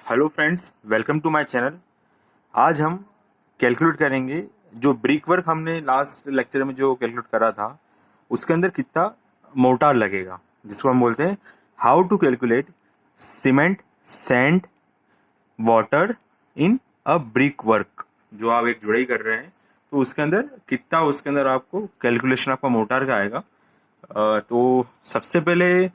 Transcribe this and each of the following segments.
Hello friends, welcome to my channel. आज हम calculate करेंगे जो ब्रिक वर्क हमने लास्ट लेक्चर में जो कैलकुलेट करा था उसके अंदर कितना मोटार लगेगा, जिसको हम बोलते हैं how to calculate cement sand water in a brick work. जो आप एक जुड़ाई कर रहे हैं तो उसके अंदर कितना उसके अंदर आपको कैलकुलेशन आपका मोटार का आएगा। तो सबसे पहले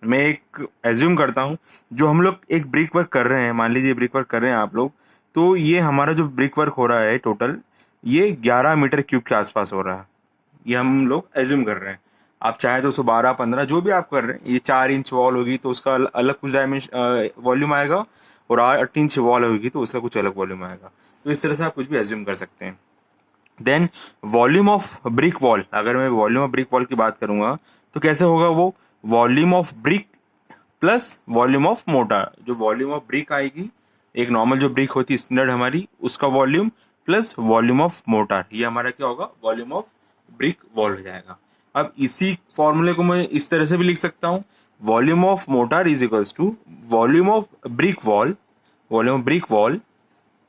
मैं एक एज्यूम करता हूँ, जो हम लोग एक ब्रिक वर्क कर रहे हैं, मान लीजिए ब्रिक वर्क कर रहे हैं आप लोग, तो ये हमारा जो ब्रिक वर्क हो रहा है टोटल ये 11 मीटर क्यूब के आसपास हो रहा है। ये हम लोग एज्यूम कर रहे हैं। आप चाहे तो उसको 12-15 जो भी आप कर रहे हैं, ये 4 इंच वॉल होगी तो उसका अलग कुछ डायमेंशन वॉल्यूम आएगा, और 8 इंच वॉल होगी तो उसका कुछ अलग वॉल्यूम आएगा। तो इस तरह से आप कुछ भी एज्यूम कर सकते हैं। Then volume of brick wall, अगर मैं वॉल्यूम ऑफ ब्रिक वॉल की बात करूंगा तो कैसे होगा वो, volume of brick plus volume of motor. जो वॉल्यूम ऑफ ब्रिक आएगी, एक नॉर्मल जो ब्रिक होती है स्टैंडर्ड हमारी, उसका volume plus volume of motor, ये हमारा क्या होगा, वॉल्यूम ऑफ ब्रिक वॉल हो जाएगा। अब इसी फॉर्मूले को मैं इस तरह से भी लिख सकता हूँ, volume of mortar is equals to volume of brick wall, volume of brick wall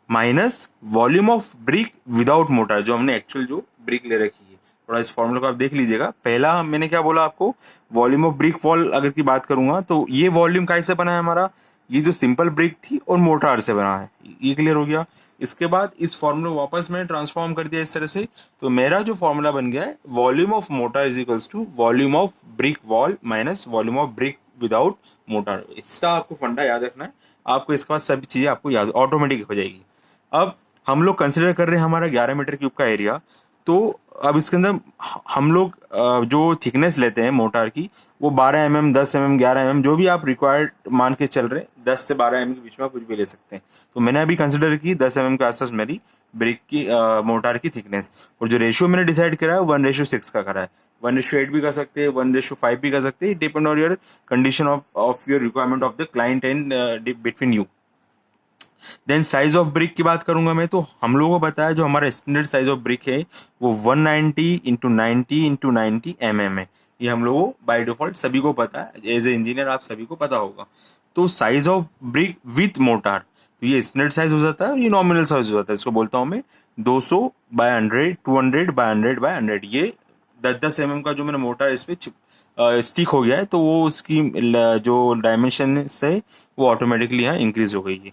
minus volume of brick without mortar, जो हमने एक्चुअल जो ब्रिक ले रखी है। थोड़ा इस फॉर्मूला को आप देख लीजिएगा। पहला मैंने क्या बोला आपको, वॉल्यूम ऑफ ब्रिक वॉल अगर की बात करूंगा तो ये वॉल्यूम कैसे बना है हमारा, ये जो सिंपल ब्रिक थी और मोटार से बना है। ये क्लियर हो गया। इसके बाद इस फॉर्मूला को वापस मैंने ट्रांसफॉर्म कर दिया इस तरह से, तो मेरा जो फॉर्मूला बन गया है, volume of mortar is equals to volume of brick wall minus volume of brick without mortar. इसका आपको फंडा याद रखना है, आपको इसके बाद सभी चीजें आपको याद ऑटोमेटिक हो जाएगी। अब हम लोग कंसिडर कर रहे हैं हमारा 11 मीटर क्यूब का एरिया। तो अब इसके अंदर हम लोग जो थिकनेस लेते हैं मोटार की, वो 12 mm, 10 mm, 11 mm, जो भी आप रिक्वायर्ड मान के चल रहे हैं, 10 से 12 mm के बीच में कुछ भी ले सकते हैं। तो मैंने अभी कंसिडर की 10 mm के आसपास मेरी ब्रिक की मोटार की थिकनेस, और जो रेशियो मैंने डिसाइड करा है 1:6 का करा है। 1:8 भी कर सकते हैं, 1:5 भी कर सकते हैं, depend on your condition of your requirement of the client and between you. Then size of brick की बात करूंगा मैं, तो हम लोगों को पता है जो हमारा स्टैंडर्ड साइज ऑफ ब्रिक है वो 190 × 90 × 90 mm है। ये हम लोगों को बाय डिफॉल्ट सभी को पता है, एज ए इंजीनियर आप सभी को पता होगा। तो size of brick with motor, तो ये स्टैंडर्ड साइज हो जाता है, ये नॉमिनल साइज हो जाता है। इसको बोलता हूँ मैं 200/100, 200/100/100। ये 10-10 mm का जो मैंने मोटार इस पे स्टिक हो गया है, तो वो उसकी जो डायमेंशन से वो ऑटोमेटिकली यहाँ इंक्रीज हो गई है।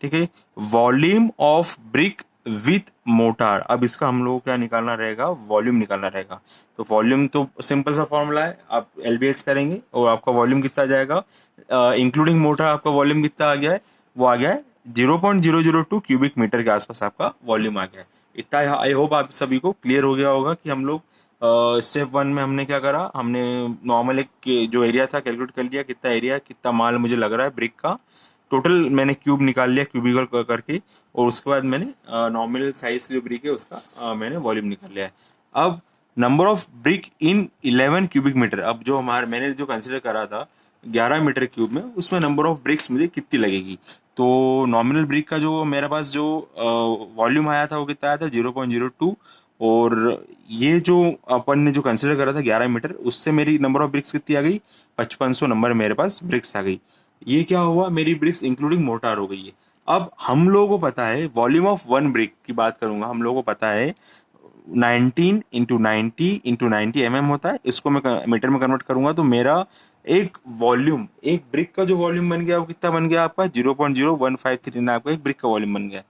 ठीक है। Volume of brick with motor, अब इसका हम लोगों को क्या निकालना रहेगा, वॉल्यूम निकालना रहेगा। तो वॉल्यूम तो सिंपल सा फॉर्मूला है, आप एलबीएच करेंगे और आपका वॉल्यूम कितना आ जाएगा, इंक्लूडिंग मोटार आपका वॉल्यूम कितना आ गया है, वो आ गया है 0.002 क्यूबिक मीटर के आसपास आपका वॉल्यूम आ गया है। इतना आई होप आप सभी को क्लियर हो गया होगा कि हम लोग स्टेप 1 में हमने क्या करा, हमने नॉर्मल एक जो एरिया था कैलकुलेट कर लिया, कितना एरिया कितना माल मुझे लग रहा है ब्रिक का, टोटल मैंने क्यूब निकाल लिया क्यूबिकल करके, और उसके बाद मैंने नॉमिनल साइज जो ब्रिक है उसका मैंने वॉल्यूम निकाल लिया है। अब number of brick in 11 cubic metre, अब जो हमारे मैंने जो कंसिडर करा था 11 मीटर क्यूब में, उसमें नंबर ऑफ ब्रिक्स मुझे कितनी लगेगी। तो नॉमिनल ब्रिक का जो मेरे पास जो वॉल्यूम आया था वो कितना आया था 0.02, और ये जो अपन ने जो कंसिडर करा था 11 मीटर, उससे मेरी नंबर ऑफ ब्रिक्स कितनी आ गई, 5500 नंबर मेरे पास ब्रिक्स आ गई। ये क्या हुआ, मेरी ब्रिक्स इंक्लूडिंग मोटार हो गई है। अब हम लोगों को पता है वॉल्यूम ऑफ वन ब्रिक की बात करूंगा, हम लोगों को पता है 19 × 90 × 90 mm होता है। इसको मैं मीटर में कन्वर्ट करूंगा तो मेरा एक वॉल्यूम, एक ब्रिक का जो वॉल्यूम बन गया वो कितना बन गया आपका 0.0153 आपका एक ब्रिक का वॉल्यूम बन गया।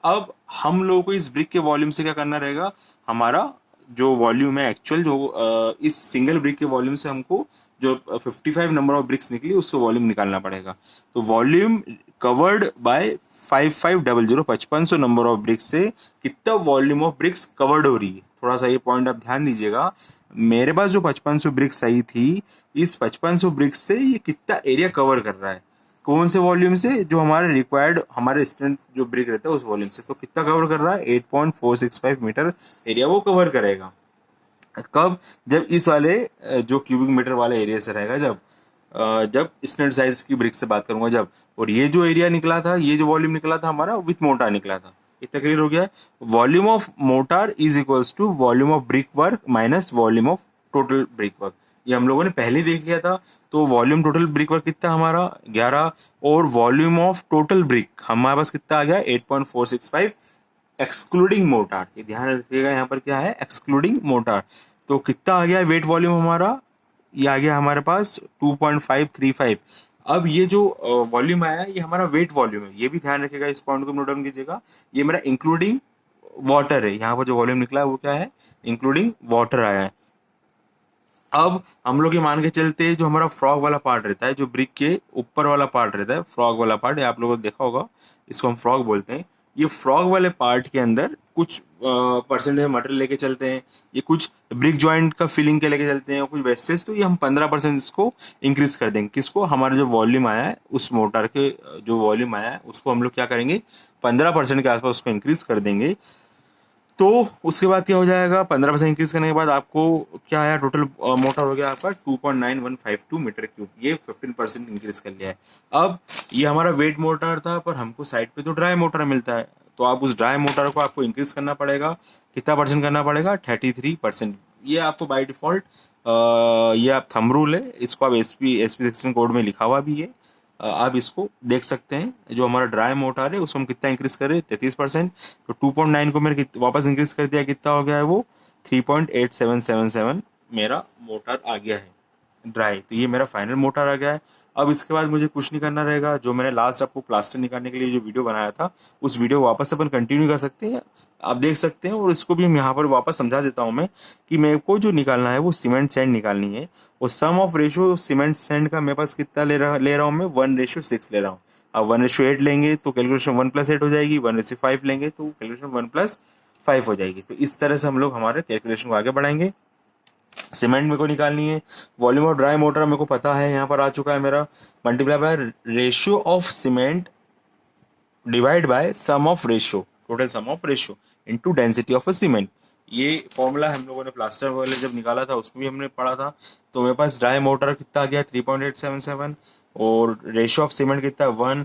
अब हम लोगों को इस ब्रिक के वॉल्यूम से क्या करना रहेगा, हमारा जो वॉल्यूम है एक्चुअल जो इस सिंगल ब्रिक के वॉल्यूम से हमको जो 55 नंबर ऑफ ब्रिक्स निकली उसको वॉल्यूम निकालना पड़ेगा। तो volume covered by 5500 5500 number of BRICS से कितना वॉल्यूम ऑफ ब्रिक्स कवर्ड हो रही है। थोड़ा सा ये पॉइंट आप ध्यान दीजिएगा, मेरे पास जो 5500 ब्रिक्स आई थी, इस 5500 ब्रिक्स से ये कितना एरिया कवर कर रहा है, कौन से वॉल्यूम से, जो हमारे रिक्वायर्ड हमारे स्टैंडर्ड जो ब्रिक रहता है उस वॉल्यूम से। तो कितना कवर कर रहा है, 8.465 मीटर एरिया वो कवर करेगा। कब, जब इस वाले जो क्यूबिक मीटर वाले एरिया से रहेगा, जब स्टैंडर्ड साइज की ब्रिक से बात करूंगा जब, और ये जो एरिया निकला था, ये जो वॉल्यूम निकला था हमारा विथ मोटार निकला था। इतना क्लियर हो गया। Volume of mortar is equals to volume of brick work minus volume of total brick work. ये हम लोगों ने पहले देख लिया था। तो वॉल्यूम टोटल ब्रिक वर्क कितना हमारा 11, और वॉल्यूम ऑफ टोटल ब्रिक हमारे पास कितना आ गया 8.465 एक्सक्लूडिंग मोटार। ये ध्यान रखिएगा, यहाँ पर क्या है एक्सक्लूडिंग मोटार। तो कितना आ गया वेट वॉल्यूम हमारा, ये आ गया हमारे पास 2.535। अब ये जो वॉल्यूम आया ये हमारा वेट वॉल्यूम है, ये भी ध्यान रखिएगा, इस पॉइंट को नोट डाउन कीजिएगा। ये मेरा इंक्लूडिंग वाटर है, यहाँ पर जो वॉल्यूम निकला है वो क्या है इंक्लूडिंग वाटर आया है। अब हम लोग ये मान के चलते हैं जो हमारा फ्रॉग वाला पार्ट रहता है, जो ब्रिक के ऊपर वाला पार्ट रहता है, फ्रॉग वाला पार्ट, ये आप लोगों ने देखा होगा, इसको हम फ्रॉग बोलते हैं। ये फ्रॉग वाले पार्ट के अंदर कुछ परसेंटेज मटेरियल लेके चलते हैं, ये कुछ ब्रिक जॉइंट का फिलिंग के लेके चलते हैं, कुछ वेस्टेज, तो ये हम 15% इसको इंक्रीज कर देंगे। किसको, हमारा जो वॉल्यूम आया है उस मोटर के जो वॉल्यूम आया है उसको हम लोग क्या करेंगे 15% के आसपास उसको इंक्रीज कर देंगे। तो उसके बाद क्या हो जाएगा 15% इंक्रीज करने के बाद आपको क्या आया टोटल मोटर हो गया आपका 2.9152 मीटर क्यूब, ये 15% इंक्रीज कर लिया है। अब ये हमारा वेट मोटर था, पर हमको साइड पे तो ड्राई मोटर मिलता है, तो आप उस ड्राई मोटर को आपको इंक्रीज करना पड़ेगा। कितना परसेंट करना पड़ेगा 33%। ये आपको बाय डिफॉल्ट ये आप थंब रूल है, इसको आप एसपी 16 कोड में लिखा हुआ भी है, आप इसको देख सकते हैं। जो हमारा ड्राई मोटर है उसको हम कितना इंक्रीज करें 33%, तो 2.9 को मैंने वापस इंक्रीज कर दिया, कितना हो गया है वो 3.8777 मेरा मोटर आ गया है ड्राई। तो ये मेरा फाइनल मोटर आ गया है। अब इसके बाद मुझे कुछ नहीं करना रहेगा, जो मैंने लास्ट आपको प्लास्टर निकालने के लिए जो वीडियो बनाया था उस वीडियो को वापस अपन कंटिन्यू कर सकते हैं, आप देख सकते हैं। और इसको भी हम यहाँ पर वापस समझा देता हूँ मैं कि मेरे को जो निकालना है वो सीमेंट सैंड निकालनी है। और सम ऑफ रेशो सीमेंट सैंड का मेरे पास कितना ले रहा हूँ मैं 1:6 ले रहा हूँ। अब 1:8 लेंगे तो कैलकुलेशन 1+8 हो जाएगी, 1:5 लेंगे तो कैलकुलेशन 1+5 हो जाएगी। तो इस तरह से हम लोग हमारे कैलकुलेशन को आगे बढ़ाएंगे। सीमेंट मेरे को निकालनी है, वॉल्यूम ऑफ ड्राई मोटर मेरे को पता है, यहाँ पर आ चुका है मेरा, multiply by ratio of cement divide by sum of ratio, total sum of ratio into density of a cement. ये फॉर्मूला हम लोगों ने प्लास्टर वाले जब निकाला था उसमें भी हमने पढ़ा था। तो मेरे पास ड्राई मोटर कितना आ गया 3.877, और रेशियो ऑफ सीमेंट कितना है 1,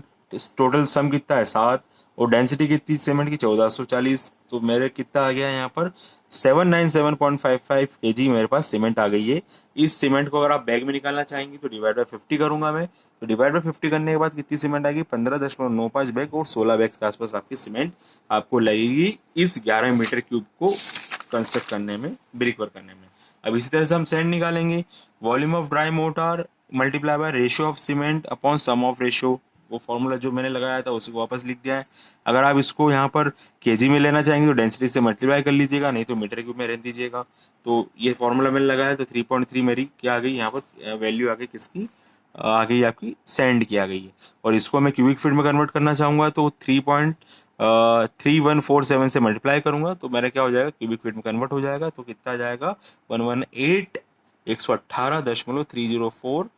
टोटल सम कितना है 7, और डेंसिटी कितनी सीमेंट की 1440। तो मेरे कितना आ गया यहाँ पर 797.55 kg मेरे पास सीमेंट आ गई है। इस सीमेंट को अगर आप बैग में निकालना चाहेंगे तो डिवाइड बाय 50 करूंगा मैं। तो डिवाइड बाय 50 करने के बाद कितनी सीमेंट आएगी 15.95 बैग, और 16 बैग के आसपास आपकी सीमेंट आपको लगेगी इस 11 मीटर क्यूब को कंस्ट्रक्ट करने में, ब्रिक वर्क करने में। अब इसी तरह से हम सैंड निकालेंगे, volume of dry mortar multiply by ratio of cement upon sum of ratio. वो फॉर्मूला जो मैंने लगाया था उसको वापस लिख दिया है। अगर आप इसको यहाँ पर केजी में लेना चाहेंगे तो डेंसिटी से मल्टीप्लाई कर लीजिएगा, नहीं तो मीटर क्यूब में रहने दीजिएगा। तो ये फॉर्मूला मैंने लगाया तो 3.3 मेरी क्या आ गई यहाँ पर वैल्यू आ गई किसकी, आ गई आपकी सैंड की आ गई है। और इसको मैं क्यूबिक फीट में कन्वर्ट करना चाहूँगा तो 3.3147 से मल्टीप्लाई करूँगा तो मेरा क्या हो जाएगा क्यूबिक फीट में कन्वर्ट हो जाएगा। तो कितना आ जाएगा 118,118.304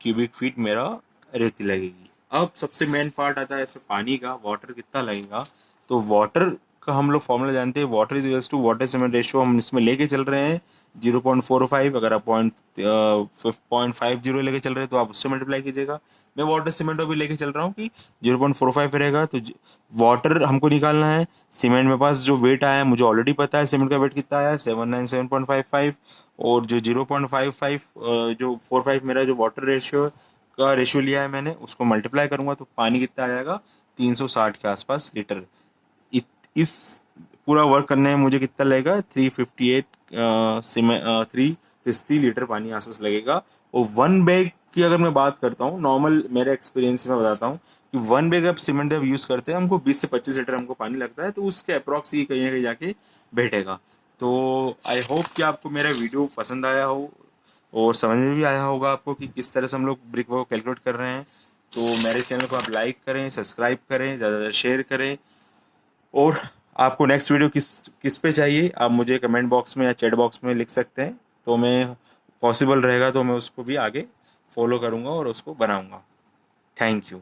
क्यूबिक फीट मेरा रेती लगेगी। अब सबसे मेन पार्ट आता है इसमें पानी का, वाटर कितना लगेगा। तो वाटर का हम लोग फॉर्मूला जानते हैं, water is equals to water cement ratio हम इसमें लेके चल रहे हैं 0.45। अगर आप 0.50 लेके चल रहे हैं तो आप उससे मल्टीप्लाई कीजिएगा। मैं वाटर सीमेंट भी लेके चल रहा हूँ कि 0.45 रहेगा। तो वाटर हमको निकालना है, सीमेंट मेरे पास जो वेट आया है मुझे ऑलरेडी पता है, सीमेंट का वेट कितना आया है 797.55, और जो 0.55 जो 45 मेरा जो वाटर रेशियो का रेशियो लिया है मैंने उसको मल्टीप्लाई करूंगा तो पानी कितना आ जाएगा 360 के आसपास लीटर। इस पूरा वर्क करने में मुझे कितना लगेगा 360 लीटर पानी आसपास लगेगा। और 1 बैग की अगर मैं बात करता हूँ, नॉर्मल मेरे एक्सपीरियंस में बताता हूँ कि 1 बैग अब सीमेंट जब यूज़ करते हैं हमको 20 से 25 लीटर हमको पानी लगता है, तो उसके अप्रॉक्स ही कहीं ना कहीं जाके बैठेगा। तो आई होप कि आपको मेरा वीडियो पसंद आया हो और समझ में भी आया होगा आपको कि किस तरह से हम लोग ब्रिक वर्क कैलकुलेट कर रहे हैं। तो मेरे चैनल को आप लाइक करें, सब्सक्राइब करें, ज़्यादा ज़्यादा शेयर करें। और आपको नेक्स्ट वीडियो किस पे चाहिए आप मुझे कमेंट बॉक्स में या चैट बॉक्स में लिख सकते हैं, तो मैं पॉसिबल रहेगा तो मैं उसको भी आगे फॉलो करूँगा और उसको बनाऊँगा। Thank you.